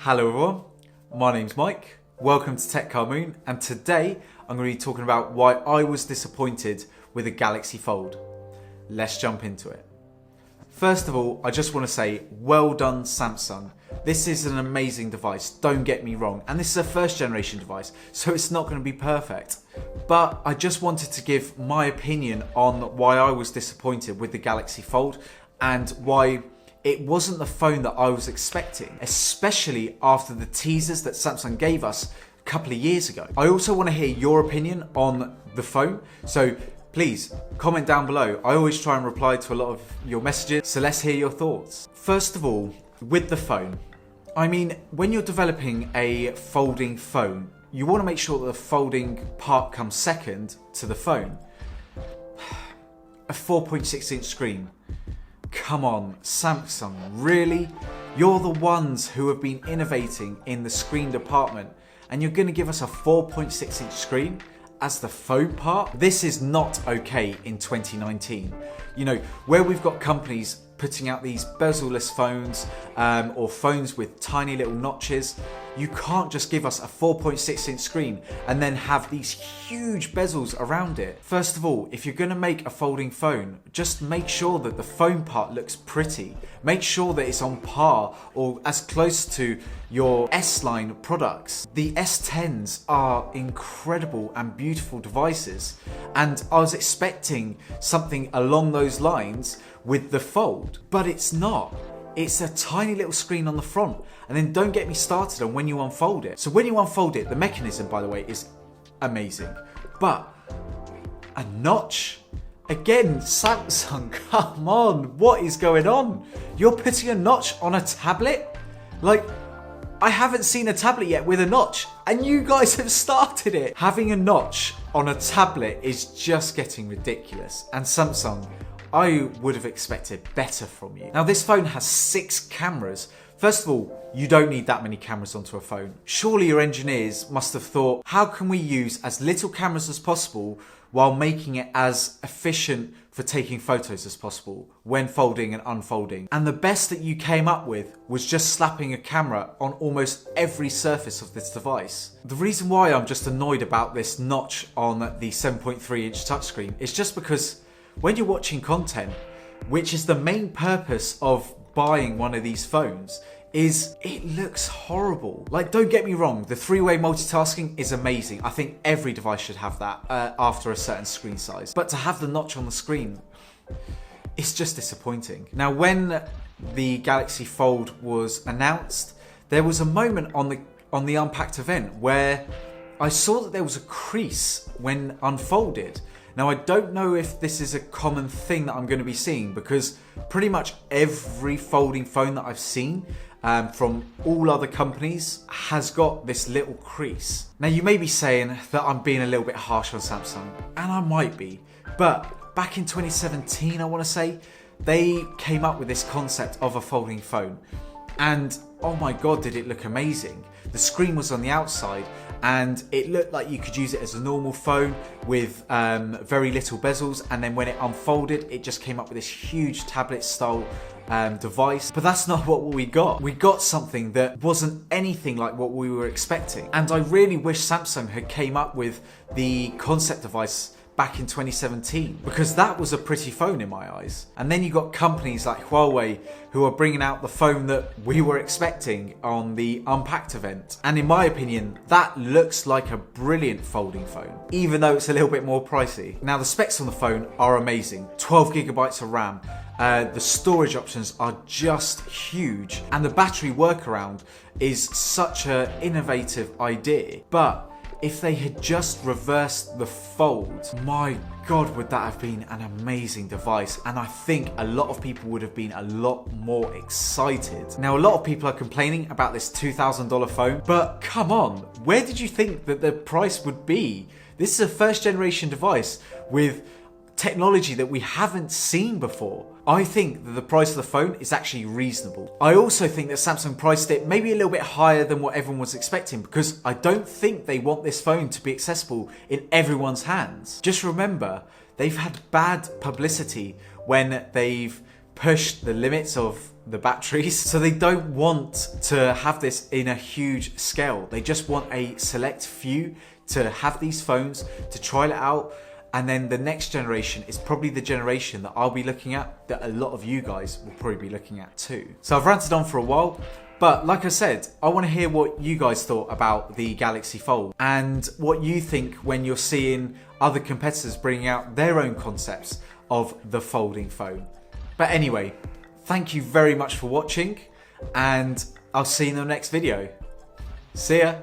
Hello everyone, my name's Mike, welcome to Tech Car Moon, and today I'm going to be talking about why I was disappointed with the Galaxy Fold. Let's jump into it. First of all, I just want to say, well done Samsung. This is an amazing device, don't get me wrong, and this is a first generation device, so it's not going to be perfect. But I just wanted to give my opinion on why I was disappointed with the Galaxy Fold and why it wasn't the phone that I was expecting, especially after the teasers that Samsung gave us a couple of years ago. I also want to hear your opinion on the phone, so please comment down below. I always try and reply to a lot of your messages, so let's hear your thoughts. First of all, with the phone, I mean, when you're developing a folding phone, you want to make sure that the folding part comes second to the phone. A 4.6-inch screen. Come on, Samsung, really? You're the ones who have been innovating in the screen department, and you're going to give us a 4.6-inch screen as the phone part? This is not okay in 2019. You know, where we've got companies putting out these bezel-less phones or phones with tiny little notches, you can't just give us a 4.6-inch screen and then have these huge bezels around it. First of all, if you're going to make a folding phone, just make sure that the phone part looks pretty. Make sure that it's on par or as close to your S-line products. The S10s are incredible and beautiful devices, and I was expecting something along those lines with the Fold, but it's not. It's a tiny little screen on the front, and then don't get me started on when you unfold it. So when you unfold it, the mechanism, by the way, is amazing, but a notch? Again, Samsung, come on, what is going on? You're putting a notch on a tablet? Like, I haven't seen a tablet yet with a notch, and you guys have started it. Having a notch on a tablet is just getting ridiculous, and Samsung, I would have expected better from you. Now, this phone has 6 cameras. First of all, you don't need that many cameras onto a phone. Surely your engineers must have thought, how can we use as little cameras as possible while making it as efficient for taking photos as possible when folding and unfolding? And the best that you came up with was just slapping a camera on almost every surface of this device. The reason why I'm just annoyed about this notch on the 7.3-inch touchscreen is just because when you're watching content, which is the main purpose of buying one of these phones, is it looks horrible. Like, don't get me wrong, the 3-way multitasking is amazing. I think every device should have that after a certain screen size. But to have the notch on the screen, it's just disappointing. Now, when the Galaxy Fold was announced, there was a moment on the Unpacked event where I saw that there was a crease when unfolded. Now, I don't know if this is a common thing that I'm going to be seeing, because pretty much every folding phone that I've seen from all other companies has got this little crease. Now, you may be saying that I'm being a little bit harsh on Samsung, and I might be, but back in 2017, I want to say, they came up with this concept of a folding phone, and oh my god, did it look amazing. The screen was on the outside, and it looked like you could use it as a normal phone with very little bezels, and then when it unfolded, it just came up with this huge tablet style device. But that's not what we got. We got something that wasn't anything like what we were expecting, and I really wish Samsung had came up with the concept device back in 2017, because that was a pretty phone in my eyes. And then you got companies like Huawei who are bringing out the phone that we were expecting on the Unpacked event, and in my opinion, that looks like a brilliant folding phone, even though it's a little bit more pricey. Now, the specs on the phone are amazing. 12 gigabytes of RAM, the storage options are just huge, and the battery workaround is such an innovative idea. But if they had just reversed the Fold, my god, would that have been an amazing device, and I think a lot of people would have been a lot more excited. Now, a lot of people are complaining about this $2,000 phone, but come on, where did you think that the price would be? This is a first generation device with technology that we haven't seen before. I think that the price of the phone is actually reasonable. I also think that Samsung priced it maybe a little bit higher than what everyone was expecting, because I don't think they want this phone to be accessible in everyone's hands. Just remember, they've had bad publicity when they've push the limits of the batteries. So they don't want to have this in a huge scale. They just want a select few to have these phones, to try it out. And then the next generation is probably the generation that I'll be looking at, that a lot of you guys will probably be looking at too. So I've ranted on for a while, but like I said, I want to hear what you guys thought about the Galaxy Fold and what you think when you're seeing other competitors bringing out their own concepts of the folding phone. But anyway, thank you very much for watching, and I'll see you in the next video. See ya!